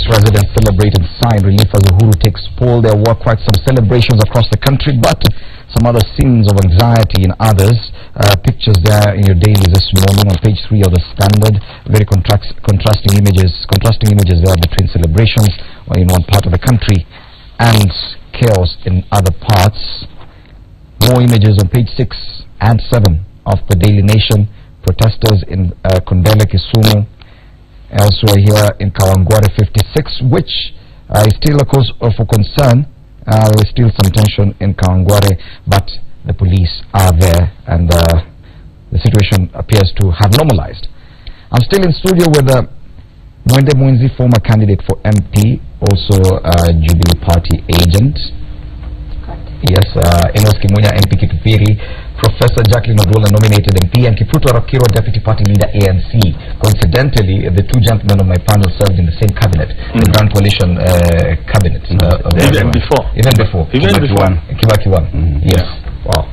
President celebrated sign relief as Uhuru takes poll. There were quite some celebrations across the country, but some other scenes of anxiety in others. Pictures there in your dailies this morning on page 3 of the Standard. Very contrasting images there between celebrations in one part of the country and chaos in other parts. More images on page 6 and 7 of the Daily Nation. Protesters in Kondele, Kisumu. Elsewhere here in Kawangware 56, which is still a cause for concern. There is still some tension in Kawangware, but the police are there and the situation appears to have normalized. I'm still in studio with Mwende Mwenzi, former candidate for MP, also a Jubilee Party agent. Yes, Enos Kimunya, MP Kitupiri, Professor Jacqueline Oduola, nominated MP, and Kipruto Arap Kirwa, Deputy Party Leader, ANC. Coincidentally, the two gentlemen of my panel served in the same cabinet, the Grand Coalition cabinet. Even before. Kibaki one. Yes. Wow.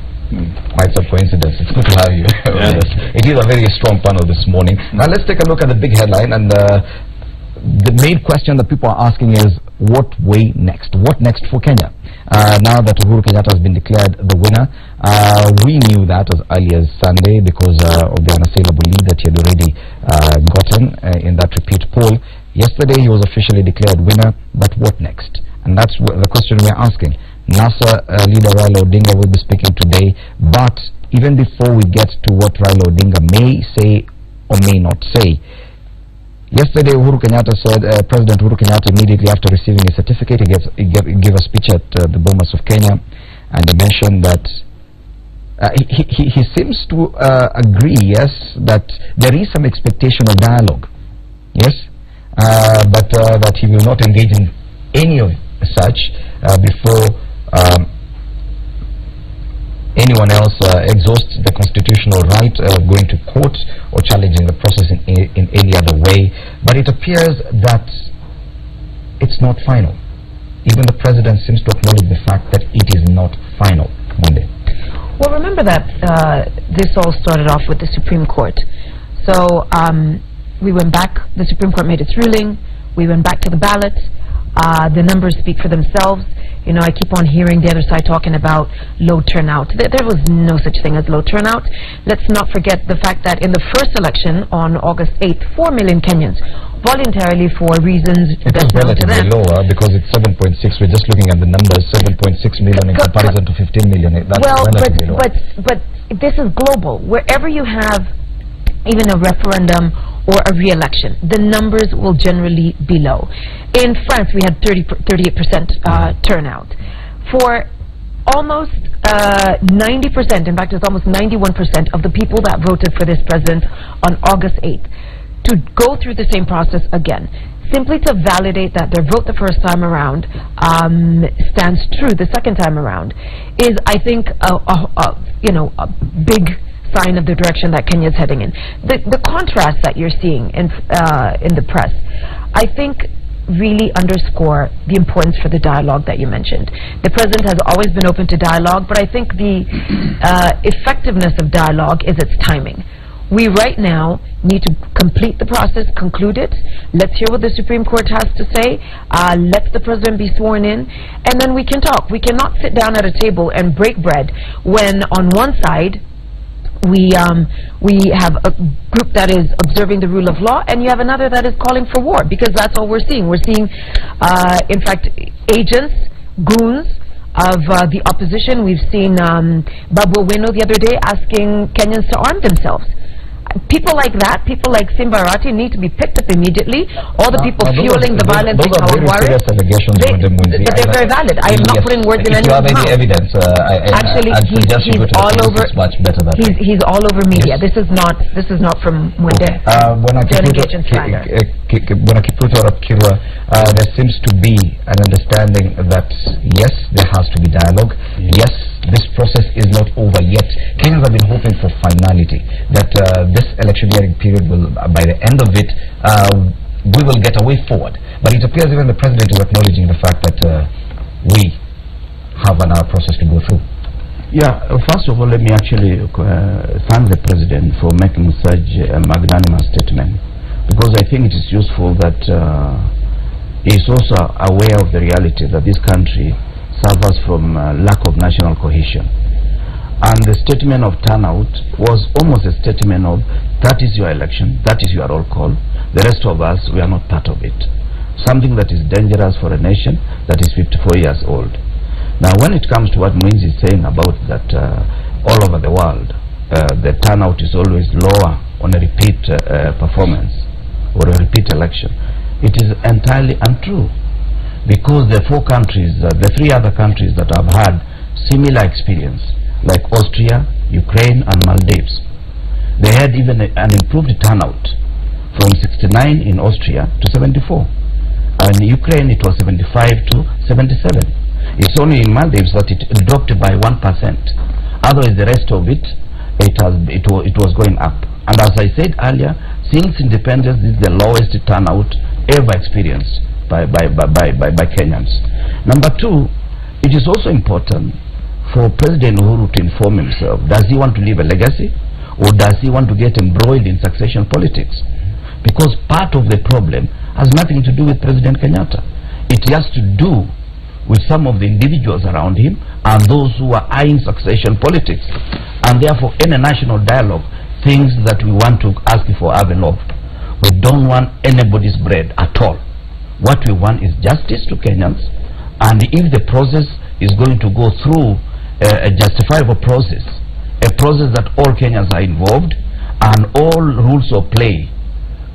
Quite a coincidence. It's good to have you with us. It is a very strong panel this morning. Now let's take a look at the big headline, and the main question that people are asking is, what way next? What next for Kenya? Now that Uhuru Kenyatta has been declared the winner, we knew that as early as Sunday because of the unassailable lead that he had already gotten in that repeat poll. Yesterday he was officially declared winner, but what next? And that's the question we're asking. NASA leader Raila Odinga will be speaking today, but even before we get to what Raila Odinga may say or may not say, yesterday, Uhuru Kenyatta said, President Uhuru Kenyatta, immediately after receiving his certificate, he gave a speech at the Bomas of Kenya, and he mentioned that he seems to agree, yes, that there is some expectation of dialogue, yes, but that he will not engage in any of such before anyone else exhausts the constitutional right of going to court or challenging the process in any other way. But it appears that it's not final. Even the president seems to acknowledge the fact that it is not final. Monday. Well, remember that this all started off with the Supreme Court. So we went back, the Supreme Court made its ruling, we went back to the ballot. The numbers speak for themselves. You know, I keep on hearing the other side talking about low turnout. There was no such thing as low turnout. Let's not forget the fact that in the first election on August 8th, 4 million Kenyans voluntarily, for reasons best known to them. It is relatively lower because it's 7.6. We're just looking at the numbers, 7.6 million in comparison to 15 million. That's relatively low. But this is global. Wherever you have even a referendum or a re-election, the numbers will generally be low. In France, we had 38% turnout. For almost 90%, in fact, it's almost 91% of the people that voted for this president on August 8th to go through the same process again, simply to validate that their vote the first time around stands true the second time around, is, I think, a big sign of the direction that Kenya is heading in. The contrast that you're seeing in the press, I think, really underscore the importance for the dialogue that you mentioned. The president has always been open to dialogue, but I think the effectiveness of dialogue is its timing. We right now need to complete the process, conclude it. Let's hear what the Supreme Court has to say. Let the president be sworn in, and then we can talk. We cannot sit down at a table and break bread when on one side we have a group that is observing the rule of law, and you have another that is calling for war, because that's all we're seeing. We're seeing, in fact, agents, goons of the opposition. We've seen Babu Owino the other day asking Kenyans to arm themselves. People like that, people like Simba Arati, need to be picked up immediately. All the people fueling the violence in Kawangware, but they're very valid. I am not putting words in anyone's mouth. If you have any evidence, actually, he's all over. He's all over media. This is not from Mwende. When I Kipruto Arap Kirwa, there seems to be an understanding that yes, there has to be dialogue. Yes, this process is not over yet. Kenyans have been hoping for finality, that this electioneering period will, by the end of it, we will get a way forward. But it appears even the president is acknowledging the fact that we have another process to go through. Yeah, first of all, let me actually thank the president for making such a magnanimous statement, because I think it is useful that he is also aware of the reality that this country suffers from lack of national cohesion. And the statement of turnout was almost a statement of, that is your election, that is your roll call, the rest of us, we are not part of it. Something that is dangerous for a nation that is 54 years old. Now when it comes to what Mwinzi is saying about that all over the world, the turnout is always lower on a repeat performance or a repeat election, it is entirely untrue. Because the four countries, the three other countries that have had similar experience, like Austria, Ukraine and Maldives, they had even an improved turnout from 69 in Austria to 74. And in Ukraine it was 75 to 77. It's only in Maldives that it dropped by 1%. Otherwise the rest of it, it was going up. And as I said earlier, since independence, this is the lowest turnout ever experienced by Kenyans. Number two, it is also important for President Uhuru to inform himself. Does he want to leave a legacy, or does he want to get embroiled in succession politics? Because part of the problem has nothing to do with President Kenyatta. It has to do with some of the individuals around him and those who are eyeing succession politics. And therefore, in a national dialogue, things that we want to ask for Avenov, we don't want anybody's bread at all. What we want is justice to Kenyans, and if the process is going to go through a justifiable process, a process that all Kenyans are involved and all rules of play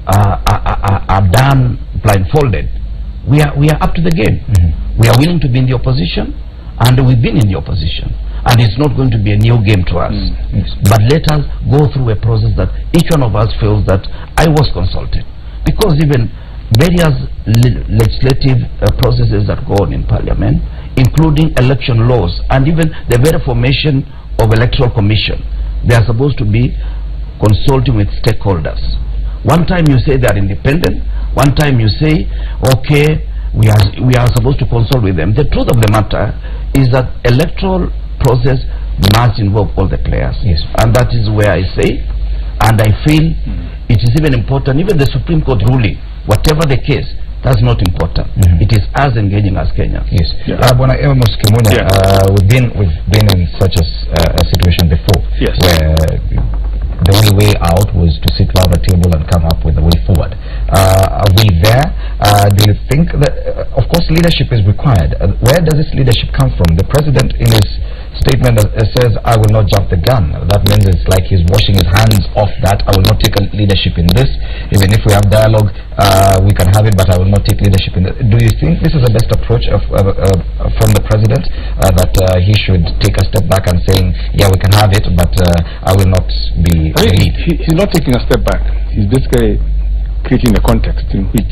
are done blindfolded, we are up to the game. We are willing to be in the opposition, and we've been in the opposition, and it's not going to be a new game to us. But let us go through a process that each one of us feels that I was consulted, because even various legislative processes that go on in Parliament, including election laws and even the very formation of electoral commission, they are supposed to be consulting with stakeholders. One time you say they are independent, one time you say, okay, we are supposed to consult with them. The truth of the matter is that electoral process must involve all the players. Yes. And that is where I say, and I feel it is even important, even the Supreme Court ruling, whatever the case, that's not important. It is us engaging as Kenyans. Yes. Bwana Amos Kimunya, we've been in such a situation before, where the only way out was to sit round the table and come up with a way forward. Are we there? Do you think that, of course, leadership is required. Where does this leadership come from? The president, in his statement, says, I will not jump the gun. That means it's like he's washing his hands off that. I will not take leadership in this. Even if we have dialogue, we can have it, but I will not take leadership in it. Do you think this is the best approach from the president, that he should take a step back and saying, yeah, we can have it, but I will not be lead? He's not taking a step back. He's basically creating a context in which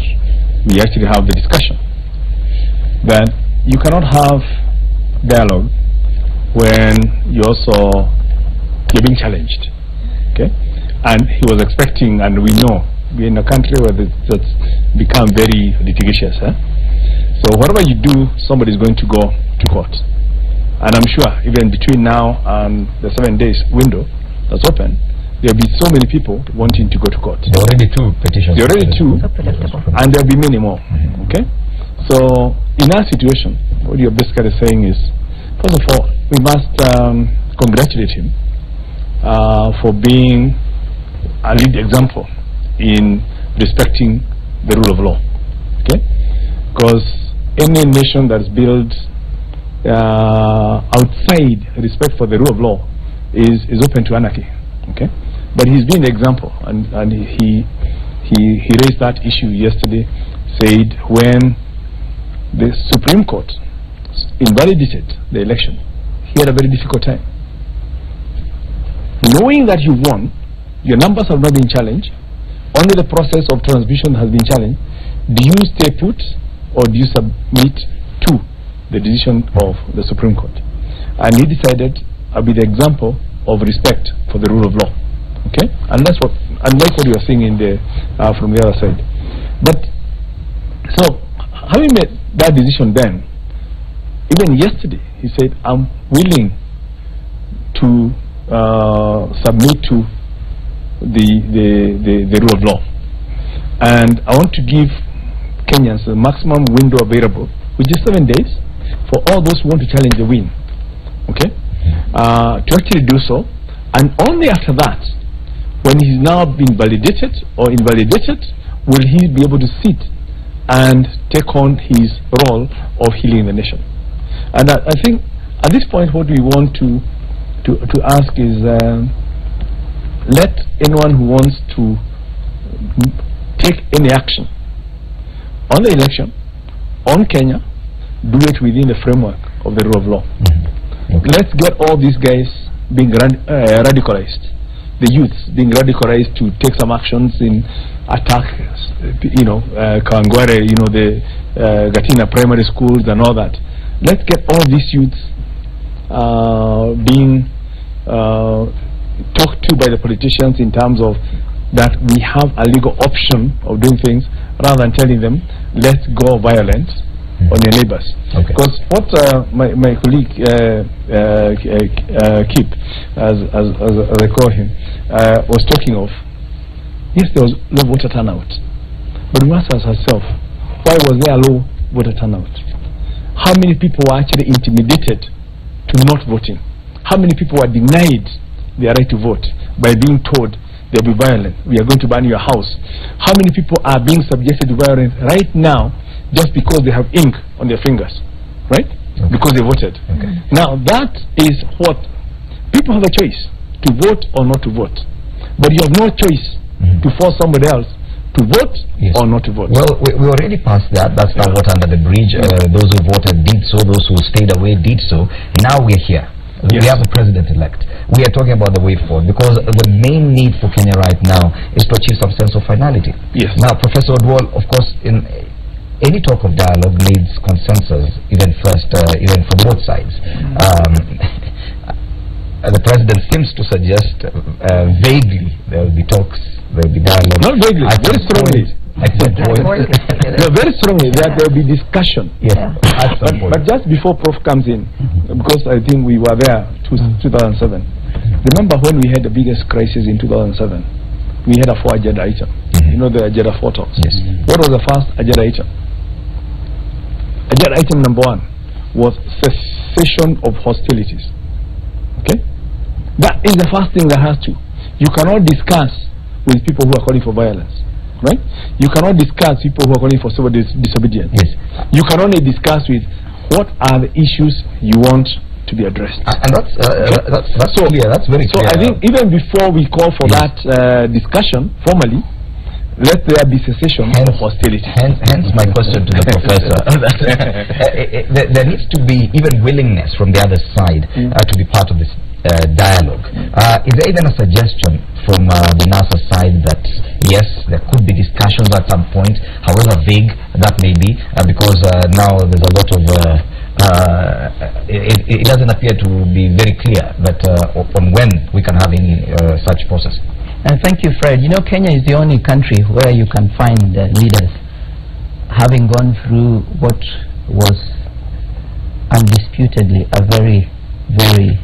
we actually have the discussion. That you cannot have dialogue when you're being challenged, okay? And he was expecting, and we know we're in a country where that's become very litigious. So whatever you do, somebody's going to go to court, and I'm sure even between now and the 7 days window that's open, there'll be so many people wanting to go to court. There are already 2 petitions. There are already 2, and there'll be many more. Okay, so in our situation, what you're basically saying is, first of all, we must congratulate him for being a lead example in respecting the rule of law. Okay, because any nation that's built outside respect for the rule of law is open to anarchy. Okay, but he's been an example, and he raised that issue yesterday. Said when the Supreme Court invalidated the election, he had a very difficult time. Knowing that you won, your numbers have not been challenged, only the process of transmission has been challenged. Do you stay put, or do you submit to the decision of the Supreme Court? And he decided, I'll be the example of respect for the rule of law. Okay, and that's what, unlike what you are seeing in the from the other side. But so, having made that decision, then even yesterday he said, I'm willing to submit to the rule of law, and I want to give Kenyans the maximum window available, which is 7 days, for all those who want to challenge the win, okay, to actually do so, and only after that, when he's now been validated or invalidated, will he be able to sit and take on his role of healing the nation. And I think at this point what we want to ask is, let anyone who wants to take any action on the election, on Kenya, do it within the framework of the rule of law. Okay. Let's get all these guys being radicalized, the youths being radicalized to take some actions in attack, Kawangware, the Gatina primary schools and all that. Let's get all these youths being talked to by the politicians in terms of that we have a legal option of doing things, rather than telling them, let's go violent on your neighbors. Because what my colleague Kip, as I call him, was talking of, yes, there was low voter turnout, but we must ask ourselves, why was there a low voter turnout? How many people were actually intimidated to not voting? How many people were denied their right to vote by being told they'll be violent, we are going to burn your house? How many people are being subjected to violence right now just because they have ink on their fingers, right? Because they voted. Now that is what people have a choice, to vote or not to vote, but you have no choice to force somebody else to vote or not to vote. Well, we already passed that. That's now what under the bridge. Those who voted did so, those who stayed away did so. Now we're here. We have a president-elect. We are talking about the way forward, because the main need for Kenya right now is to achieve some sense of finality. Now, Professor Odwal, of course, in any talk of dialogue needs consensus, even from both sides. The president seems to suggest vaguely there will be talks, there will be dialogue. Not vaguely, very strongly. Very strongly that there will be discussion. But just before Prof comes in, because I think we were there 2007. Remember when we had the biggest crisis in 2007? We had a 4 agenda item. You know the agenda 4 talks. What was the first agenda item? Agenda item number 1 was cessation of hostilities. Okay, that is the first thing that has to. You cannot discuss with people who are calling for violence. Right? You cannot discuss people who are calling for civil disobedience. You can only discuss with what are the issues you want to be addressed. And that's so clear. That's very clear. So I think even before we call for that discussion formally, let there be cessation of hostility. Hence my question to the professor. There needs to be even willingness from the other side to be part of this dialogue. Is there even a suggestion from the NASA side that yes, there could be discussions at some point, however vague that may be, because now there's a lot of it doesn't appear to be very clear that on when we can have any such process. Thank you, Fred. You know, Kenya is the only country where you can find leaders having gone through what was undisputedly a very, very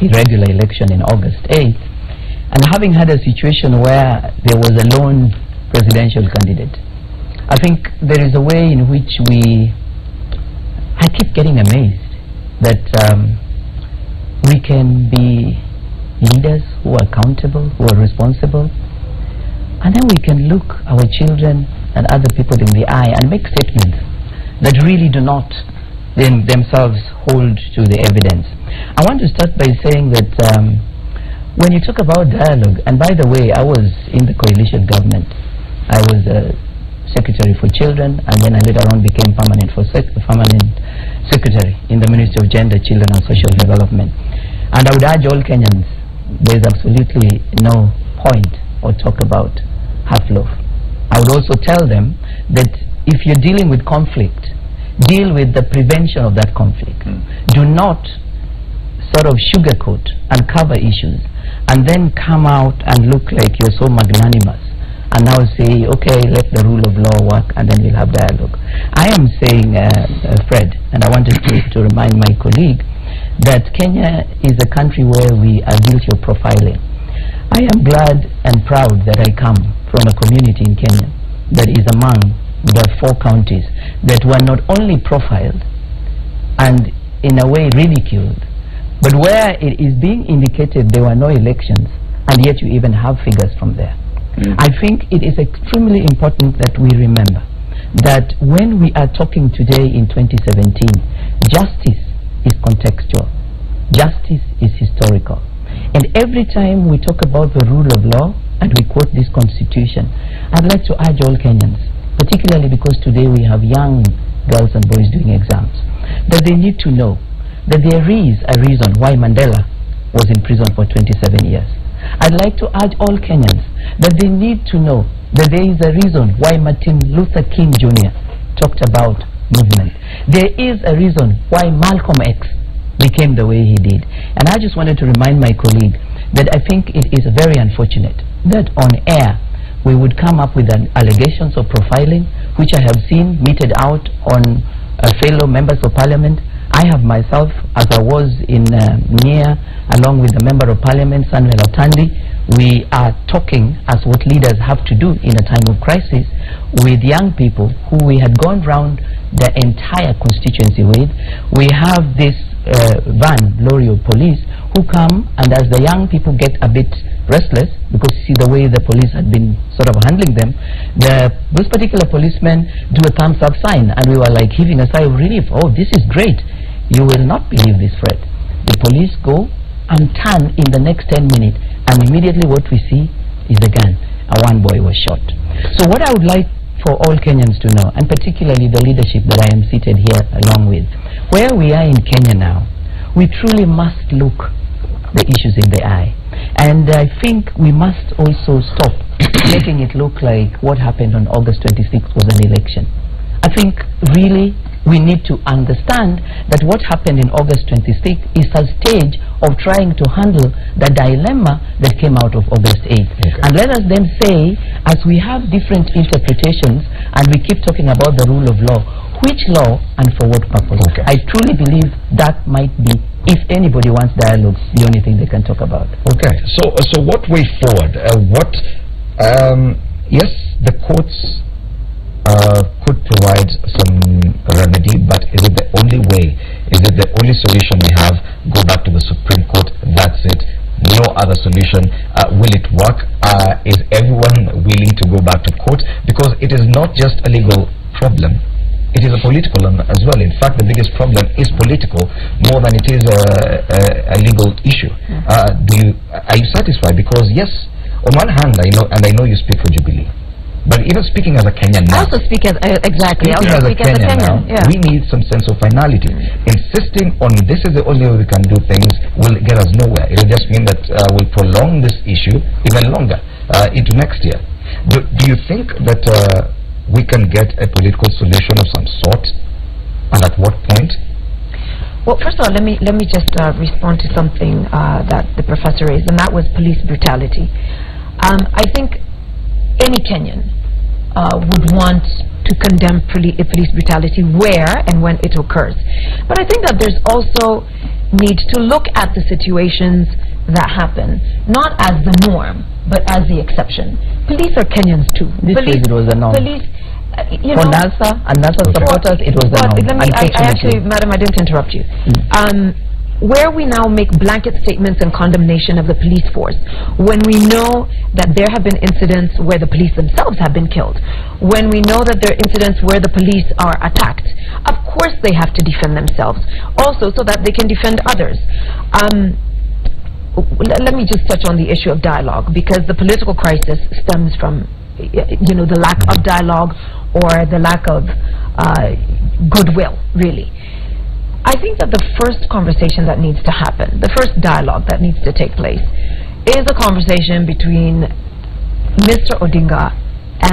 irregular election in August 8th, and having had a situation where there was a lone presidential candidate. I think there is a way in which I keep getting amazed that we can be leaders who are accountable, who are responsible, and then we can look our children and other people in the eye and make statements that really do not themselves hold to the evidence. I want to start by saying that when you talk about dialogue, and by the way, I was in the coalition government. I was Secretary for Children, and then I later on became permanent secretary in the Ministry of Gender, Children and Social Development. And I would urge all Kenyans, there is absolutely no point or talk about half-loaf. I would also tell them that if you're dealing with conflict, deal with the prevention of that conflict. Do not sort of sugarcoat and cover issues and then come out and look like you're so magnanimous and now say, okay, let the rule of law work and then we'll have dialogue. I am saying, Fred, and I wanted to remind my colleague, that Kenya is a country where we are guilty of profiling. I am glad and proud that I come from a community in Kenya that is among the 4 counties that were not only profiled and in a way ridiculed, but where it is being indicated there were no elections, and yet you even have figures from there. I think it is extremely important that we remember that when we are talking today in 2017, justice is contextual, justice is historical. And every time we talk about the rule of law and we quote this constitution, I'd like to urge all Kenyans, particularly because today we have young girls and boys doing exams, that they need to know that there is a reason why Mandela was in prison for 27 years. I'd like to urge all Kenyans that they need to know that there is a reason why Martin Luther King Jr. talked about movement. There is a reason why Malcolm X became the way he did. And I just wanted to remind my colleague that I think it is very unfortunate that on air we would come up with allegations of profiling, which I have seen meted out on fellow members of parliament. I have myself, as I was in Nia, along with the Member of Parliament, Samuel Otandi, we are talking as what leaders have to do in a time of crisis with young people who we had gone round the entire constituency with. We have this van, lorry of police, who come, and as the young people get a bit restless, because you see the way the police had been sort of handling them, those particular policemen do a thumbs up sign, and we were like heaving a sigh of relief. Oh, this is great. You will not believe this, Fred. The police go and turn in the next 10 minutes, and immediately what we see is a gun, and one boy was shot. So what I would like for all Kenyans to know, and particularly the leadership that I am seated here along with, where we are in Kenya now, we truly must look the issues in the eye. And I think we must also stop making it look like what happened on August 26th was an election. I think really we need to understand that what happened in August 26th is a stage of trying to handle the dilemma that came out of August 8th. Okay. And let us then say, as we have different interpretations and we keep talking about the rule of law, which law and for what purpose? Okay. I truly believe that might be, if anybody wants dialogue, the only thing they can talk about. Okay, so what way forward? Yes, the courts could provide some remedy, but is it the only way? Is it the only solution we have? Go back to the Supreme Court, that's it, no other solution. Will it work? Is everyone willing to go back to court? Because it is not just a legal problem, it is a political one as well. In fact, the biggest problem is political more than it is a legal issue. Are you satisfied? Because yes, on one hand, I know you speak for Jubilee, but even speaking as a Kenyan now, I also speak as exactly. Speaking as a Kenyan now, yeah. We need some sense of finality. Insisting on this is the only way we can do things will get us nowhere. It will just mean that we'll prolong this issue even longer into next year. Do you think that we can get a political solution of some sort, and at what point? Well, first of all, let me just respond to something that the professor raised, and that was police brutality. I think any Kenyan would want to condemn police brutality where and when it occurs. But I think that there's also need to look at the situations that happen, not as the norm, but as the exception. Police are Kenyans too. This police, it was the norm. Police, you for know, NASA and NASA supporters, it was the norm. I actually, madam, I didn't interrupt you. Where we now make blanket statements and condemnation of the police force, when we know that there have been incidents where the police themselves have been killed, when we know that there are incidents where the police are attacked, of course they have to defend themselves, also so that they can defend others. Let me just touch on the issue of dialogue, because the political crisis stems from the lack of dialogue or the lack of goodwill, really. I think that the first conversation that needs to happen, the first dialogue that needs to take place, is a conversation between Mr. Odinga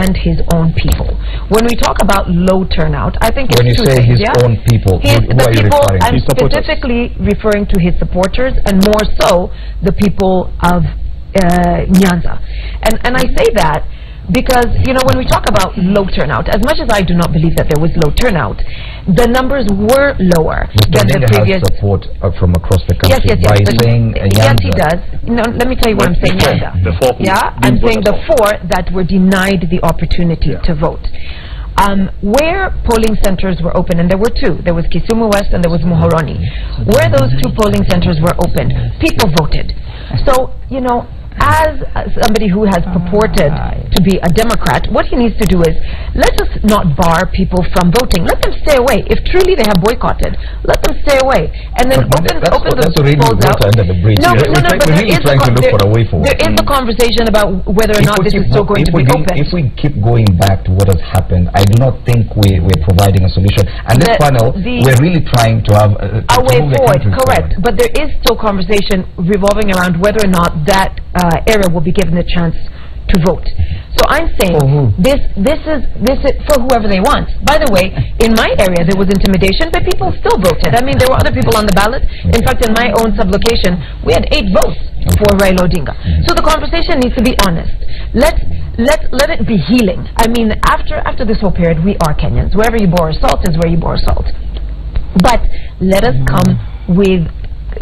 and his own people. When we talk about low turnout, I think when it's two When things. you say his own people, who are you referring to? I'm specifically referring to his supporters, and more so the people of Nyanza. And I say that because, when we talk about low turnout, as much as I do not believe that there was low turnout, the numbers were lower than the previous. Has support from across the country. Yes, by saying yes, he does. No, let me tell you what I'm saying. The four. Yeah, I'm saying the four that were denied the opportunity to vote. where polling centers were open, and there were two. There was Kisumu West and there was Muhoroni. Where those two polling centers were open, people voted. So, you know, as somebody who has purported to be a Democrat, what he needs to do is, let us not bar people from voting. Let them stay away. If truly they have boycotted, let them stay away. And then open the polls out. No, but there is the conversation about whether or not this is still going to be open. If we keep going back to what has happened, I do not think we're providing a solution. And this panel, we're really trying to have a way forward. Correct. But there is still conversation revolving around whether or not that area will be given the chance to vote. So I'm saying this is for whoever they want. By the way, in my area there was intimidation, but people still voted. I mean, there were other people on the ballot. In fact, in my own sublocation, we had 8 votes for Raila Odinga. So the conversation needs to be honest. Let it be healing. I mean, after this whole period, we are Kenyans. Wherever you bore salt is where you bore salt. But let us come with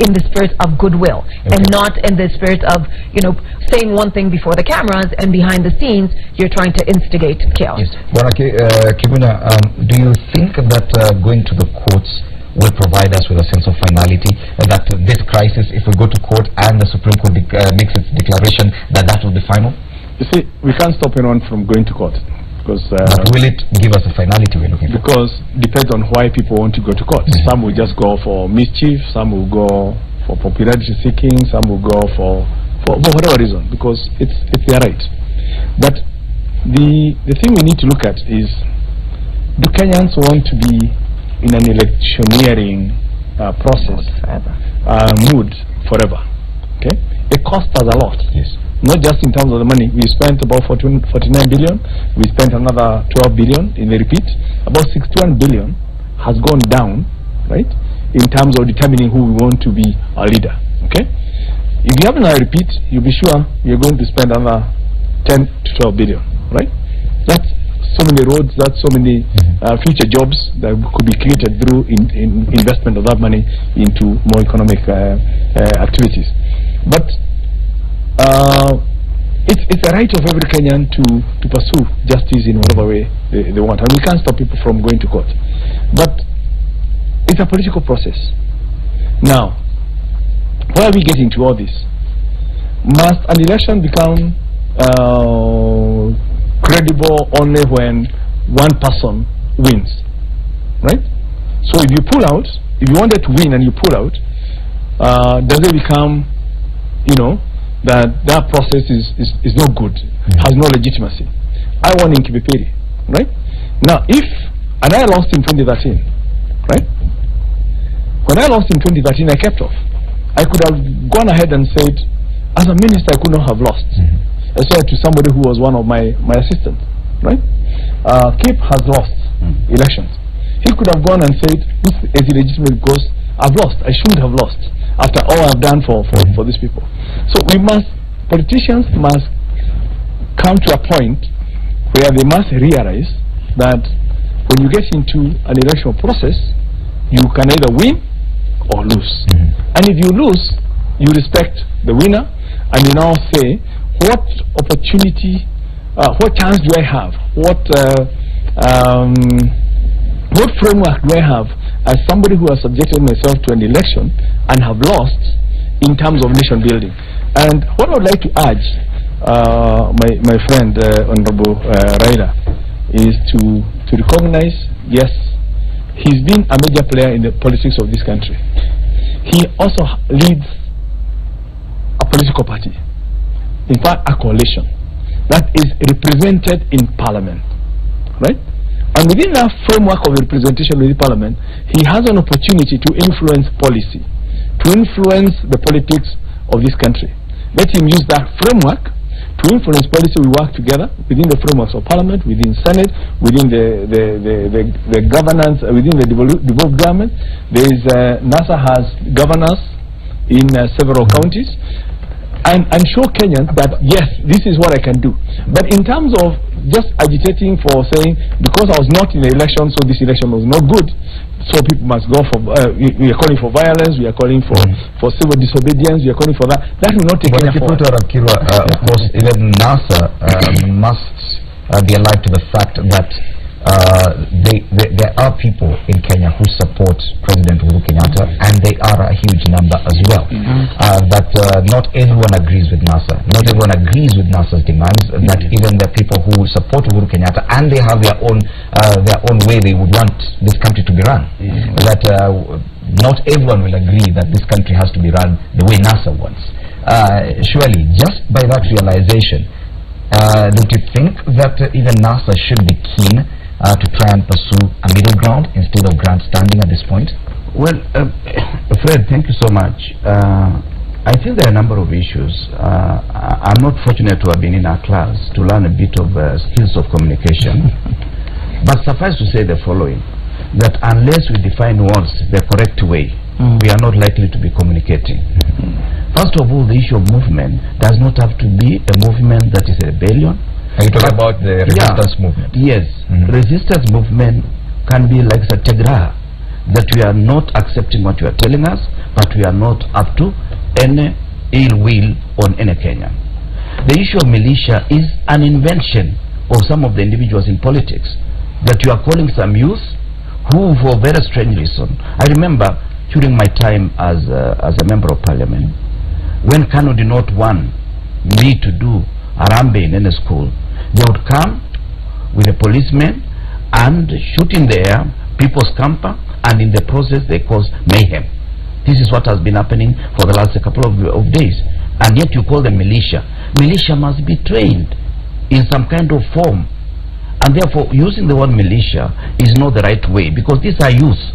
in the spirit of goodwill, and not in the spirit of, you know, saying one thing before the cameras and behind the scenes you're trying to instigate chaos. Yes. Well, Kibuna, do you think that going to the courts will provide us with a sense of finality, that this crisis, if we go to court and the Supreme Court makes its declaration, that will be final? You see, we can't stop anyone from going to court. Because, but will it give us a finality we're looking for? Because it depends on why people want to go to court. Some will just go for mischief, some will go for popularity seeking, some will go for whatever reason, because it's their right. But the thing we need to look at is, do Kenyans want to be in an electioneering process mood forever? Okay, it costs us a lot. Yes. Not just in terms of the money. We spent about 49 billion. We spent another 12 billion in the repeat. About 61 billion has gone down, right, in terms of determining who we want to be our leader. Okay? If you have another repeat, you'll be sure you're going to spend another 10 to 12 billion, right? That's so many roads, that's so many future jobs that could be created through investment of that money into more economic activities. But it's a right of every Kenyan to pursue justice in whatever way they want, and we can't stop people from going to court. But it's a political process. Now, why are we getting to all this? Must an election become credible only when one person wins, right? So if you pull out, if you wanted to win and you pull out, does it become, you know, that process is no good, has no legitimacy? I won in Kibipiri, right? Now, and I lost in 2013, right? When I lost in 2013, I kept off. I could have gone ahead and said, as a minister, I could not have lost. I said to somebody who was one of my assistants, right? Cape has lost elections. He could have gone and said, this is illegitimate because I've lost. I shouldn't have lost after all I've done for these people. So politicians must come to a point where they must realize that when you get into an election process, you can either win or lose. And if you lose, you respect the winner, and you now say, what opportunity, what chance do I have? What framework do I have as somebody who has subjected myself to an election and have lost in terms of nation building? And what I would like to urge my friend Honorable Raila is to recognize, yes, he's been a major player in the politics of this country. He also leads a political party, in fact a coalition that is represented in parliament, right? And within that framework of representation within parliament, he has an opportunity to influence policy, to influence the politics of this country. Let him use that framework to influence policy. We work together within the frameworks of parliament, within Senate, within the governance, within the devolved government. There is NASA has governors in several counties, and show Kenyans that yes, this is what I can do. But in terms of just agitating for saying, because I was not in the election, so this election was not good, so people must go for, we are calling for violence, we are calling for civil disobedience, we are calling for that. That will not take care of of course, even NASA must be alive to the fact that there are people in Kenya who support President Uhuru Kenyatta, and they are a huge number as well. That not everyone agrees with NASA. Not everyone agrees with NASA's demands. That even the people who support Uhuru Kenyatta, and they have their own way they would want this country to be run. That not everyone will agree that this country has to be run the way NASA wants. Surely, just by that realization, don't you think that even NASA should be keen to try and pursue a middle ground instead of grandstanding at this point? Well, Fred, thank you so much. I think there are a number of issues. I'm not fortunate to have been in our class to learn a bit of skills of communication. But suffice to say the following, that unless we define words the correct way, we are not likely to be communicating. First of all, the issue of movement does not have to be a movement that is a rebellion. Are you talking about the resistance movement? Yes. Resistance movement can be like Satyagraha, that we are not accepting what you are telling us, but we are not up to any ill will on any Kenyan. The issue of militia is an invention of some of the individuals in politics, that you are calling some youth who, for a very strange reason. I remember during my time as a member of parliament, when Kanu did not want me to do Arambe in any school, they would come with a policeman and shoot in the air people's camper, and in the process they cause mayhem. This is what has been happening for the last couple of days, and yet you call them militia. Militia must be trained in some kind of form, and therefore using the word militia is not the right way, because these are youth.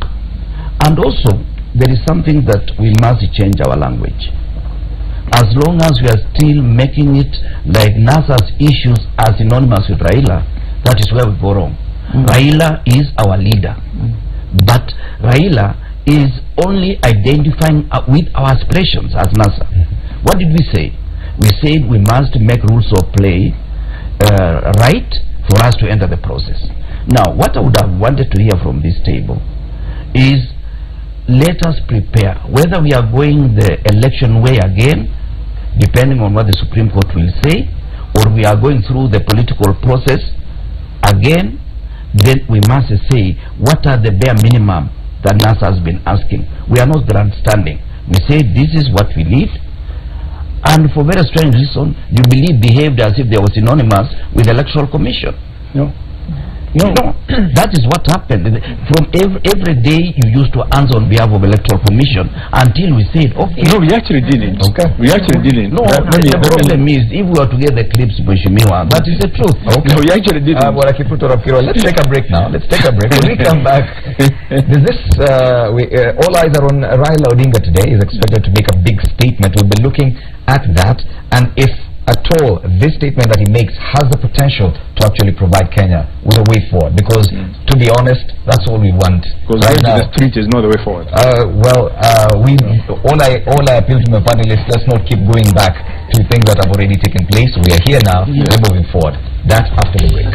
And also there is something that we must change our language. As long as we are still making it like NASA's issues are synonymous with Raila, that is where we go wrong. Raila is our leader, but Raila is only identifying with our aspirations as NASA. What did we say? We said we must make rules of play right for us to enter the process. Now, what I would have wanted to hear from this table is, let us prepare, whether we are going the election way again, depending on what the Supreme Court will say, or we are going through the political process again, then we must say, what are the bare minimum that NASA has been asking? We are not grandstanding. We say, this is what we need, and for very strange reason, Jubilee behaved as if they were synonymous with the Electoral Commission. No, that is what happened. From every day you used to answer on behalf of Electoral Commission until we said, okay. No, we actually didn't. Okay. We actually didn't. No, the problem is, if we were to get the clips, Mheshimiwa, that is the truth. Okay. No, we actually didn't. Let's take a break now. Let's take a break. When we come back, all eyes are on Raila Odinga today. Is expected to make a big statement. We'll be looking at that, and if at all this statement that he makes has the potential to actually provide Kenya with a way forward, because to be honest, that's all we want Because right now. the street is not the way forward. All I appeal to my panelists, let's not keep going back to things that have already taken place. We are here now. We're moving forward. That after the break.